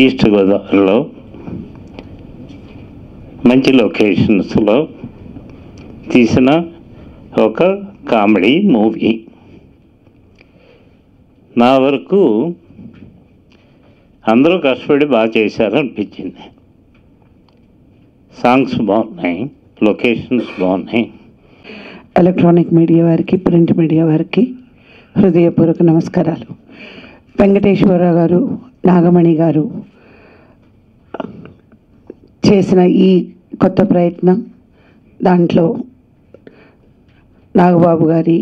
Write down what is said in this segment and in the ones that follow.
East గోదావరిలో మంచి లొకేషన్స్లో తీసిన ఒక కామెడీ మూవీ. నా వరకు అందరూ కష్టపడి బాగా చేశారు అనిపించింది. సాంగ్స్ బాగున్నాయి, లొకేషన్స్ బాగున్నాయి. ఎలక్ట్రానిక్ మీడియా వారికి, ప్రింట్ మీడియా వారికి హృదయపూర్వక నమస్కారాలు. వెంకటేశ్వరరావు గారు, నాగమణి గారు చేసిన ఈ కొత్త ప్రయత్నం, దాంట్లో నాగబాబు గారి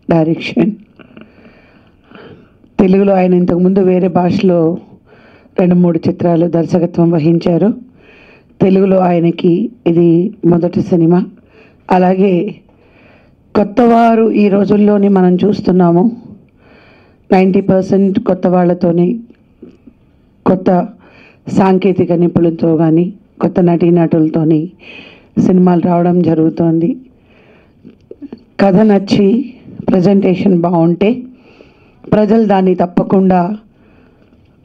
డైరెక్షన్, తెలుగులో ఆయన ఇంతకుముందు వేరే భాషలో 2-3 చిత్రాలు దర్శకత్వం వహించారు. తెలుగులో ఆయనకి ఇది మొదటి సినిమా. అలాగే కొత్తవారు ఈ రోజుల్లోని మనం చూస్తున్నాము. 90% కొత్త వాళ్ళతోని, కొత్త సాంకేతిక నిపుణులతో కానీ, కొత్త నటీనటులతోని సినిమాలు రావడం జరుగుతోంది. కథ నచ్చి ప్రజెంటేషన్ బాగుంటే ప్రజలు దాన్ని తప్పకుండా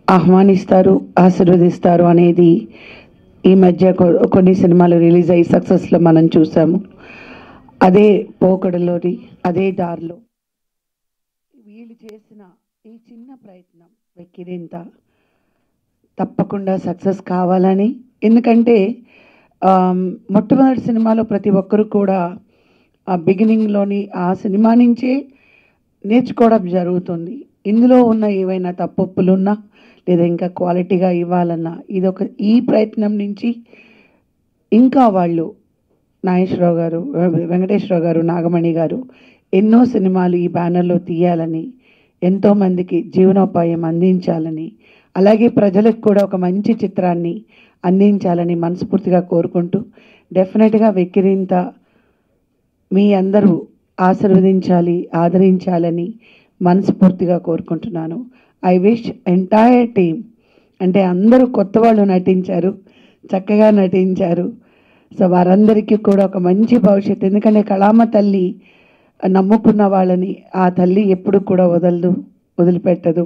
ఆహ్వానిస్తారు, ఆశీర్వదిస్తారు అనేది ఈ మధ్య కొన్ని సినిమాలు రిలీజ్ అయ్యి సక్సెస్లో మనం చూసాము. అదే పోకడలోని, అదే దారిలో వీళ్ళు చేసిన ఈ చిన్న ప్రయత్నం వెక్కిరింత తప్పకుండా సక్సెస్ కావాలని. ఎందుకంటే మొట్టమొదటి సినిమాలో ప్రతి ఒక్కరు కూడా ఆ బిగినింగ్లోని ఆ సినిమా నుంచే నేర్చుకోవడం జరుగుతుంది. ఇందులో ఉన్న ఏవైనా తప్పులున్నా లేదా ఇంకా క్వాలిటీగా ఇవ్వాలన్నా ఈ ప్రయత్నం నుంచి ఇంకా వాళ్ళు నాగేశ్వరరావు గారు, వెంకటేశ్వరరావు గారు, నాగమణి గారు ఎన్నో సినిమాలు ఈ బ్యానర్లో తీయాలని, ఎంతోమందికి జీవనోపాయం అందించాలని, అలాగే ప్రజలకు కూడా ఒక మంచి చిత్రాన్ని అందించాలని మనస్ఫూర్తిగా కోరుకుంటూ, డెఫినెట్గా వెక్కిరింత మీ అందరూ ఆశీర్వదించాలి, ఆదరించాలని మనస్ఫూర్తిగా కోరుకుంటున్నాను. ఐ విష్ ఎంటైర్ టీమ్, అంటే అందరూ కొత్త వాళ్ళు నటించారు, చక్కగా నటించారు. సో వారందరికీ కూడా ఒక మంచి భవిష్యత్తు. ఎందుకంటే కళామ తల్లి నమ్ముకున్న వాళ్ళని ఆ తల్లి ఎప్పుడు కూడా వదిలిపెట్టదు.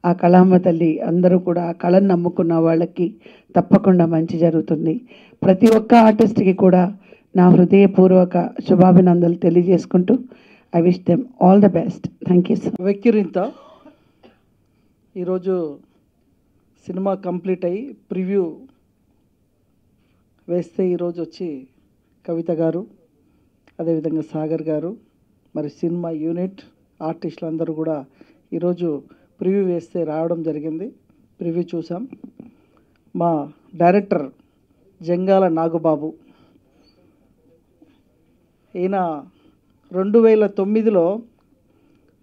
ఆ కళామ తల్లి అందరూ కూడా ఆ కళను నమ్ముకున్న వాళ్ళకి తప్పకుండా మంచి జరుగుతుంది. ప్రతి ఒక్క ఆర్టిస్ట్కి కూడా నా హృదయపూర్వక శుభాభినందనలు తెలియజేసుకుంటూ I wish them all the best. Thank you. Vekkirintha ఈరోజు సినిమా కంప్లీట్ అయ్యి ప్రివ్యూ వేస్తే ఈరోజు వచ్చి కవిత గారు, అదేవిధంగా సాగర్ గారు, మరి సినిమా యూనిట్ ఆర్టిస్టులు అందరూ కూడా ఈరోజు ప్రివ్యూ వేస్తే రావడం జరిగింది. ప్రివ్యూ చూసాం. మా డైరెక్టర్ జంగాల నాగబాబు, ఈయన 2009లో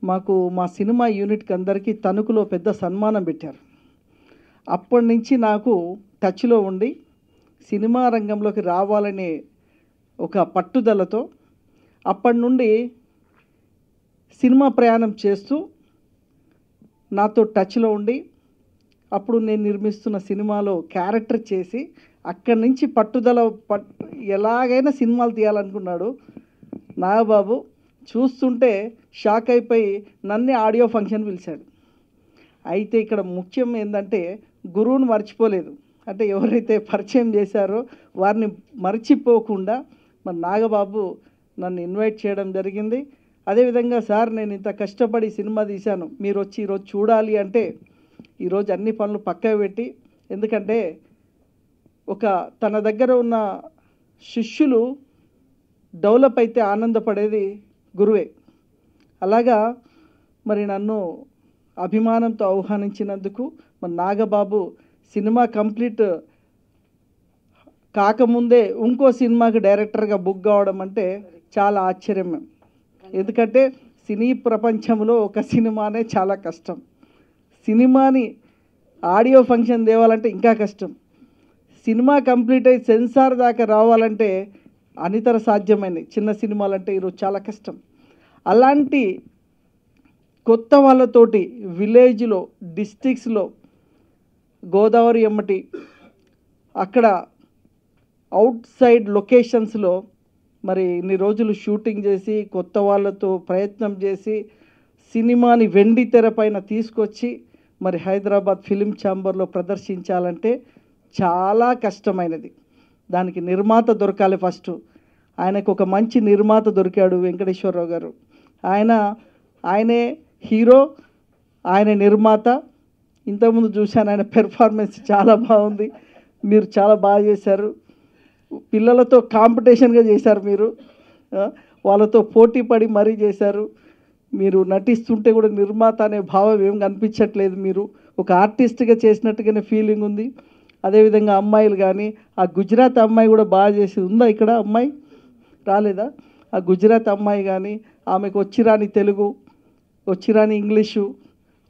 మాకు మా సినిమా యూనిట్కి అందరికీ తణుకులో పెద్ద సన్మానం పెట్టారు. అప్పటి నుంచి నాకు టచ్లో ఉండి సినిమా రంగంలోకి రావాలనే ఒక పట్టుదలతో అప్పటి నుండి సినిమా ప్రయాణం చేస్తూ నాతో టచ్లో ఉండి, అప్పుడు నేను నిర్మిస్తున్న సినిమాలో క్యారెక్టర్ చేసి అక్కడి నుంచి ఎలాగైనా సినిమాలు తీయాలనుకున్నాడు నాగబాబు. చూస్తుంటే షాక్ అయిపోయి నన్నే ఆడియో ఫంక్షన్ పిలిచాడు. అయితే ఇక్కడ ముఖ్యం ఏంటంటే గురువుని మర్చిపోలేదు. అంటే ఎవరైతే పరిచయం చేశారో వారిని మర్చిపోకుండా మన నాగబాబు నన్ను ఇన్వైట్ చేయడం జరిగింది. అదేవిధంగా సార్, నేను ఇంత కష్టపడి సినిమా తీశాను, మీరు వచ్చి ఈరోజు చూడాలి అంటే ఈరోజు అన్ని పనులు పక్కకు పెట్టి, ఎందుకంటే తన దగ్గర ఉన్న శిష్యులు డెవలప్ అయితే ఆనందపడేది గురువే. అలాగా మరి నన్ను అభిమానంతో ఆహ్వానించినందుకు మరి నాగబాబు సినిమా కంప్లీట్ కాకముందే ఇంకో సినిమాకి డైరెక్టర్గా బుక్ కావడం అంటే చాలా ఆశ్చర్యం. ఎందుకంటే సినీ ప్రపంచంలో ఒక సినిమానే చాలా కష్టం. సినిమాని ఆడియో ఫంక్షన్ తేవాలంటే ఇంకా కష్టం. సినిమా కంప్లీట్ అయ్యి సెన్సార్ దాకా రావాలంటే అనితర సాధ్యమైనవి. చిన్న సినిమాలంటే ఈరోజు చాలా కష్టం. అలాంటి కొత్త వాళ్ళతోటి విలేజ్లో, డిస్ట్రిక్ట్స్లో, గోదావరి ఎమ్మటి అక్కడ అవుట్ సైడ్ లొకేషన్స్లో మరి ఇన్ని రోజులు షూటింగ్ చేసి కొత్త వాళ్ళతో ప్రయత్నం చేసి సినిమాని వెండి తెర పైన తీసుకొచ్చి మరి హైదరాబాద్ ఫిలిం ఛాంబర్లో ప్రదర్శించాలంటే చాలా కష్టమైనది. దానికి నిర్మాత దొరకాలి ఫస్ట్. ఆయనకు ఒక మంచి నిర్మాత దొరికాడు వెంకటేశ్వరరావు గారు. ఆయనే హీరో, ఆయన నిర్మాత. ఇంతకుముందు చూశాను, ఆయన పెర్ఫార్మెన్స్ చాలా బాగుంది. మీరు చాలా బాగా చేశారు. పిల్లలతో కాంపిటీషన్గా చేశారు. మీరు వాళ్ళతో పోటీ పడి మరీ చేశారు. మీరు నటిస్తుంటే కూడా నిర్మాత అనే భావం ఏం కనిపించట్లేదు. మీరు ఒక ఆర్టిస్ట్గా చేసినట్టుగానే ఫీలింగ్ ఉంది. అదేవిధంగా అమ్మాయిలు కానీ, ఆ గుజరాత్ అమ్మాయి కూడా బాగా చేసి ఉందా? ఇక్కడ అమ్మాయి రాలేదా? ఆ గుజరాత్ అమ్మాయి కానీ, ఆమెకు వచ్చిరాని తెలుగు, వచ్చిరాని ఇంగ్లీషు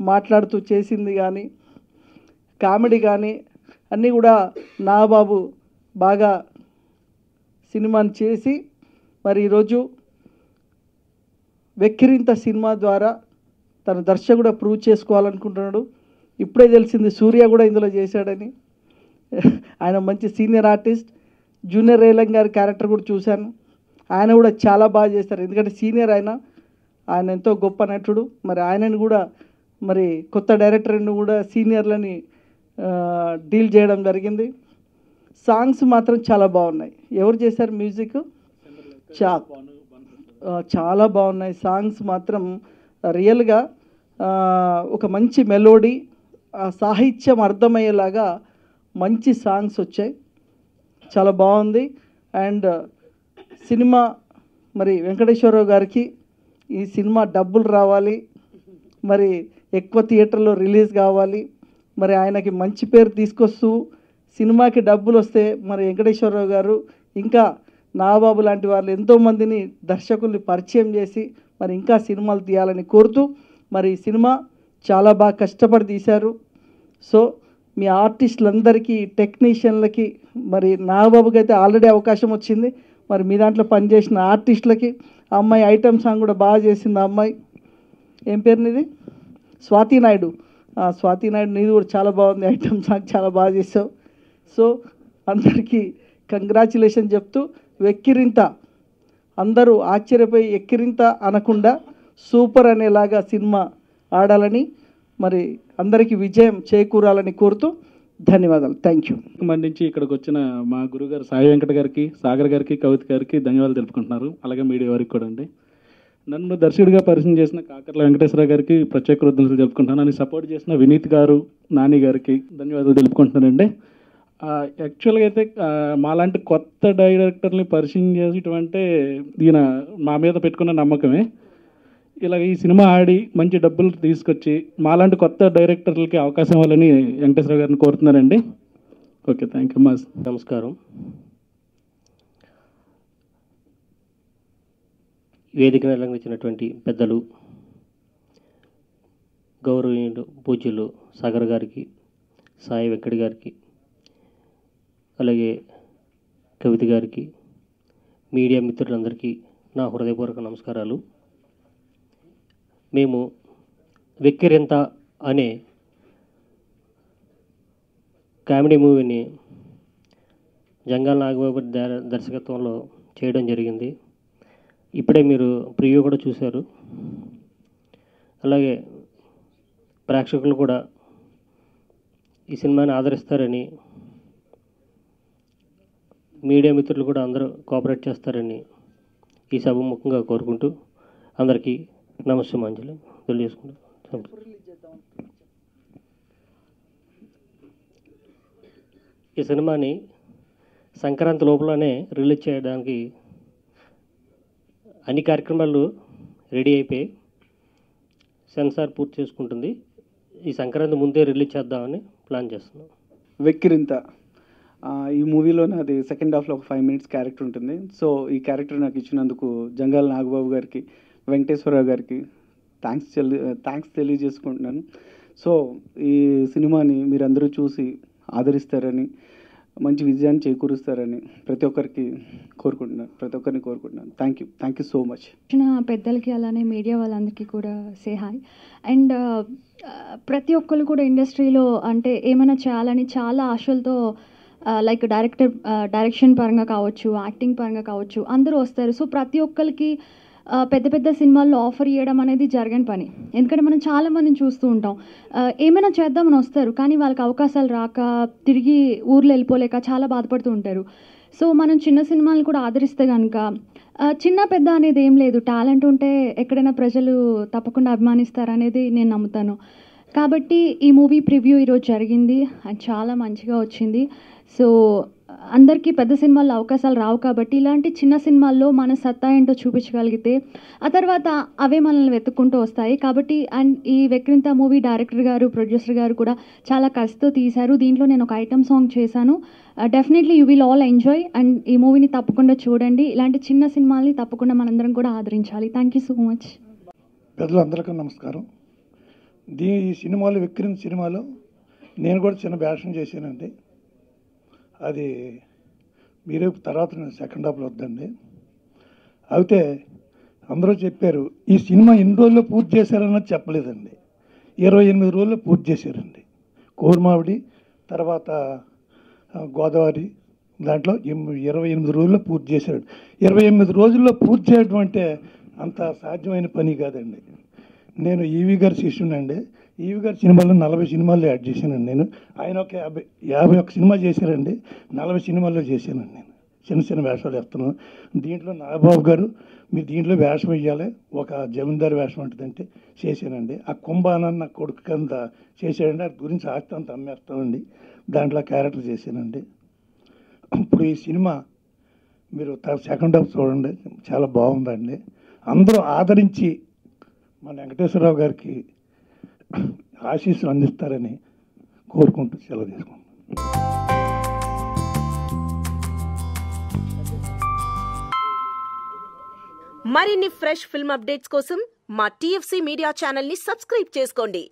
మాట్లాడుతూ చేసింది కానీ, కామెడీ కానీ అన్నీ కూడా నాగబాబు బాగా సినిమాని చేసి మరి ఈరోజు వెక్కిరింత సినిమా ద్వారా తన దర్శకుడు ప్రూవ్ చేసుకోవాలనుకుంటున్నాడు. ఇప్పుడే తెలిసింది సూర్య కూడా ఇందులో చేశాడని. ఆయన మంచి సీనియర్ ఆర్టిస్ట్. జూనియర్ రేలంగ్ గారి క్యారెక్టర్ కూడా చూశాను. ఆయన కూడా చాలా బాగా చేస్తారు. ఎందుకంటే సీనియర్ ఆయన ఎంతో గొప్ప నటుడు. మరి ఆయనని కూడా మరి కొత్త డైరెక్టర్ని కూడా సీనియర్లని డీల్ చేయడం జరిగింది. సాంగ్స్ మాత్రం చాలా బాగున్నాయి. ఎవరు చేశారు మ్యూజిక్? చాలా బాగున్నాయి సాంగ్స్ మాత్రం. రియల్గా ఒక మంచి మెలోడీ, సాహిత్యం అర్థమయ్యేలాగా మంచి సాంగ్స్ వచ్చాయి. చాలా బాగుంది. అండ్ సినిమా మరి వెంకటేశ్వరరావు గారికి ఈ సినిమా డబ్బులు రావాలి, మరి ఎక్కువ థియేటర్లో రిలీజ్ కావాలి, మరి ఆయనకి మంచి పేరు తీసుకొస్తూ సినిమాకి డబ్బులు వస్తే మరి వెంకటేశ్వరరావు గారు ఇంకా నాగబాబు లాంటి వాళ్ళు ఎంతోమందిని దర్శకుల్ని పరిచయం చేసి మరి ఇంకా సినిమాలు తీయాలని కోరుతూ మరి ఈ సినిమా చాలా బాగా కష్టపడి తీశారు. సో మీ ఆర్టిస్టులందరికీ, టెక్నీషియన్లకి, మరి నాగబాబుకి అయితే ఆల్రెడీ అవకాశం వచ్చింది. మరి మీ దాంట్లో పనిచేసిన ఆర్టిస్టులకి, ఆ అమ్మాయి ఐటమ్ సాంగ్ కూడా బాగా చేసింది. ఆ అమ్మాయి ఏం పేరు నీది? స్వాతి నాయుడు. స్వాతి నాయుడు నీది కూడా చాలా బాగుంది. ఐటమ్ సాంగ్ చాలా బాగా చేసావు. సో అందరికీ కంగ్రాచులేషన్ చెప్తూ వెక్కిరింత అందరూ ఆశ్చర్యపోయి ఎక్కిరింత అనకుండా సూపర్ అనేలాగా సినిమా ఆడాలని, మరి అందరికీ విజయం చేకూరాలని కోరుతూ ధన్యవాదాలు. Thank you. నుంచి ఇక్కడికి వచ్చిన మా గురుగారు సాయి వెంకట గారికి, సాగర్ గారికి, కవిత గారికి ధన్యవాదాలు తెలుపుకుంటున్నారు. అలాగే మీడియా వారికి కూడా అండి. నన్ను దర్శకుడిగా పరిచయం చేసిన కాకర్ల వెంకటేశ్వర గారికి ప్రత్యేక కృతజ్ఞతలు తెలుపుకుంటున్నాను. నన్ను సపోర్ట్ చేసిన వినీత్ గారు, నాని గారికి ధన్యవాదాలు తెలుపుకుంటున్నానండి. యాక్చువల్గా అయితే మాలాంటి కొత్త డైరెక్టర్ని పరిచయం చేయటం అంటే ఈయన మా మీద పెట్టుకున్న నమ్మకమే. ఇలాగ ఈ సినిమా ఆడి మంచి డబ్బులు తీసుకొచ్చి మాలాంటి కొత్త డైరెక్టర్లకి అవకాశం ఇవ్వాలని వెంకటేశ్వర గారిని కోరుతున్నానండి. Okay, thank you. నమస్కారం. వేదికను అలంకరించినటువంటి పెద్దలు, గౌరవనీయులు, పూజ్యులు సాగర్ గారికి, సాయి వెంకట్ గారికి, అలాగే కవిత గారికి, మీడియా మిత్రులందరికీ నా హృదయపూర్వక నమస్కారాలు. మేము వెక్కిరింత అనే కామెడీ మూవీని జంగాల నాగబాబు దర్శకత్వంలో చేయడం జరిగింది. ఇప్పుడే మీరు ప్రివ్యూ కూడా చూశారు. అలాగే ప్రేక్షకులు కూడా ఈ సినిమాని ఆదరిస్తారని, మీడియా మిత్రులు కూడా అందరూ కోఆపరేట్ చేస్తారని ఈ సభముఖంగా కోరుకుంటూ అందరికీ నమస్సుమాంజలి తెలియజేసుకుంటాం. ఈ సినిమాని సంక్రాంతి లోపలనే రిలీజ్ చేయడానికి అన్ని కార్యక్రమాలు రెడీ అయిపోయి సెన్సార్ పూర్తి చేసుకుంటుంది. ఈ సంక్రాంతి ముందే రిలీజ్ చేద్దామని ప్లాన్ చేస్తున్నాం. వెక్కిరింత ఈ మూవీలో నాది సెకండ్ హాఫ్లో ఒక 5 minutes క్యారెక్టర్ ఉంటుంది. సో ఈ క్యారెక్టర్ నాకు ఇచ్చినందుకు జంగాల నాగబాబు గారికి, వెంకటేశ్వరరావు గారికి థ్యాంక్స్ తెలియజేసుకుంటున్నాను. సో ఈ సినిమాని మీరందరూ చూసి ఆదరిస్తారని, మంచి విజయాన్ని చేకూరుస్తారని ప్రతి ఒక్కరిని కోరుకుంటున్నాను. Thank you so much. పెద్దలకి అలానే మీడియా వాళ్ళందరికీ కూడా సే హాయ్. అండ్ ప్రతి ఒక్కరు కూడా ఇండస్ట్రీలో అంటే ఏమైనా చేయాలని చాలా ఆశలతో లైక్ డైరెక్షన్ పరంగా కావచ్చు, యాక్టింగ్ పరంగా కావచ్చు అందరూ వస్తారు. సో ప్రతి ఒక్కరికి పెద్ద పెద్ద సినిమాల్లో ఆఫర్ ఇవ్వడం అనేది జరగని పని. ఎందుకంటే మనం చాలామందిని చూస్తూ ఉంటాం, ఏమైనా చేద్దామని వస్తారు కానీ వాళ్ళకి అవకాశాలు రాక తిరిగి ఊర్లో వెళ్ళిపోలేక చాలా బాధపడుతూ ఉంటారు. సో మనం చిన్న సినిమాలను కూడా ఆదరిస్తే కనుక చిన్న పెద్ద అనేది ఏం లేదు, టాలెంట్ ఉంటే ఎక్కడైనా ప్రజలు తప్పకుండా అభిమానిస్తారనేది నేను నమ్ముతాను. కాబట్టి ఈ మూవీ ప్రివ్యూ ఈరోజు జరిగింది అండ్ చాలా మంచిగా వచ్చింది. సో అందరికీ పెద్ద సినిమాల్లో అవకాశాలు రావు కాబట్టి ఇలాంటి చిన్న సినిమాల్లో మన సత్తా ఏంటో చూపించగలిగితే ఆ తర్వాత అవే మనల్ని వెతుక్కుంటూ వస్తాయి. కాబట్టి అండ్ ఈ వెక్రింత మూవీ డైరెక్టర్ గారు, ప్రొడ్యూసర్ గారు కూడా చాలా కసితో తీశారు. దీంట్లో నేను ఒక ఐటమ్ సాంగ్ చేశాను. Definitely you will all enjoy and ఈ మూవీని తప్పకుండా చూడండి. ఇలాంటి చిన్న సినిమాల్ని తప్పకుండా మనందరం కూడా ఆదరించాలి. Thank you so much. పెద్దలందరికీ నమస్కారం. ఈ సినిమాలో విక్రమ్ సినిమాలో నేను కూడా చిన్న వేషం చేశానండి. అది మీరే తర్వాత నేను సెకండ్ హాఫ్లో వద్దండి. అయితే అందరూ చెప్పారు ఈ సినిమా ఎన్ని రోజుల్లో పూర్తి చేశారన్నది చెప్పలేదండి. 28 రోజుల్లో పూర్తి చేశారండి. కోరమావిడి తర్వాత గోదావరి దాంట్లో 28 రోజుల్లో పూర్తి చేశాడు. 28 రోజుల్లో పూర్తి చేయడం అంటే అంత సాధ్యమైన పని కాదండి. నేను ఈవి గారి శిష్యునండి. ఈవి గారి సినిమాల్లో 40 సినిమాల్లో యాడ్ చేశానండి నేను. ఆయన ఒక 51 సినిమా చేశారండి. 40 సినిమాల్లో చేశానండి నేను. చిన్న చిన్న వేషాలు వేస్తున్నాను. దీంట్లో నాగబాబు గారు మీరు దీంట్లో వేషం వేయాలి, ఒక జమీందారు వేషం ఉంటుందంటే చేశానండి. ఆ కుంభానన్న కొడుకు కింద చేశాడండి. అది గురించి ఆస్తి అంత అమ్మేస్తామండి. దాంట్లో క్యారెక్టర్ చేశానండి. ఇప్పుడు ఈ సినిమా మీరు సెకండ్ హాఫ్ చూడండి, చాలా బాగుందండి. అందరూ ఆదరించి మన వెంకటేశ్వరరావు గారికి ఆశీస్సులు అందిస్తారని కోరుకుంటూ సెలవు తీసుకుంటాం. మరిన్ని ఫ్రెష్ ఫిల్మ్ అప్డేట్స్ కోసం మా TFC మీడియా ఛానల్ని సబ్స్క్రైబ్ చేసుకోండి.